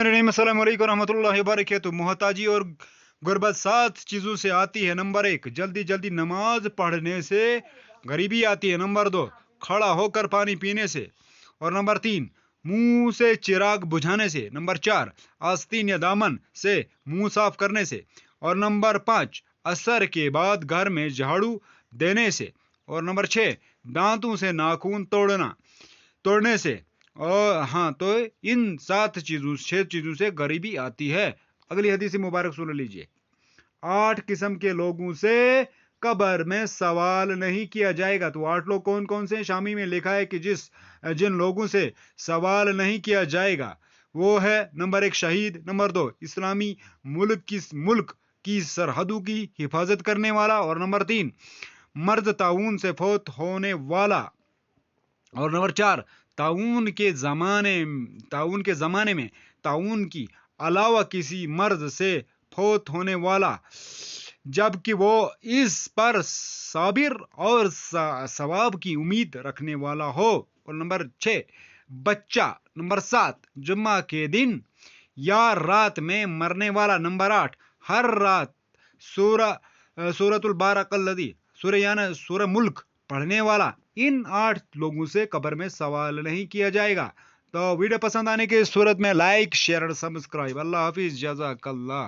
السلام علیکم ورحمۃ اللہ وبرکاتہ. محتاجی اور غربت 7 چیزوں سے آتی ہے. نمبر 1, جلدی جلدی نماز پڑھنے سے غریبی آتی ہے. نمبر 2, کھڑا ہو کر پانی پینے سے. اور نمبر 3, منہ سے چراغ بجھانے سے. نمبر 4, آستین یا دامن سے منہ صاف کرنے سے. اور نمبر 5, عصر کے بعد گھر میں جھاڑو دینے سے. اور نمبر 6, دانتوں سے ناخن توڑنے سے. اور ہاں تو ان 6 چیزوں سے غریبی آتی ہے. اگلی حدیث مبارک سن لیجئے. 8 قسم کے لوگوں سے قبر میں سوال نہیں کیا جائے گا. تو 8 لوگ کون کون سے؟ شامی میں لکھا ہے کہ جن لوگوں سے سوال نہیں کیا جائے گا وہ ہے نمبر 1 شہید. نمبر 2 اسلامی ملک کی سرحدوں کی حفاظت کرنے والا. اور نمبر 3 مرد طاعون سے فوت ہونے والا. اور نمبر 4 طاعون کے زمانے میں طاعون کی علاوہ کسی مرض سے فوت ہونے والا جبکہ وہ اس پر صابر اور ثواب کی امید رکھنے والا ہو. اور نمبر 6 بچہ. نمبر 7 جمعہ کے دن یا رات میں مرنے والا. نمبر 8 ہر رات سورۃ البارق الذی سورہ ملک پڑھنے والا. ان 8 لوگوں سے قبر میں سوال نہیں کیا جائے گا. تو ویڈیو پسند آنے کی صورت میں لائک شیئر اور سبسکرائب. اللہ حافظ. جزاک اللہ.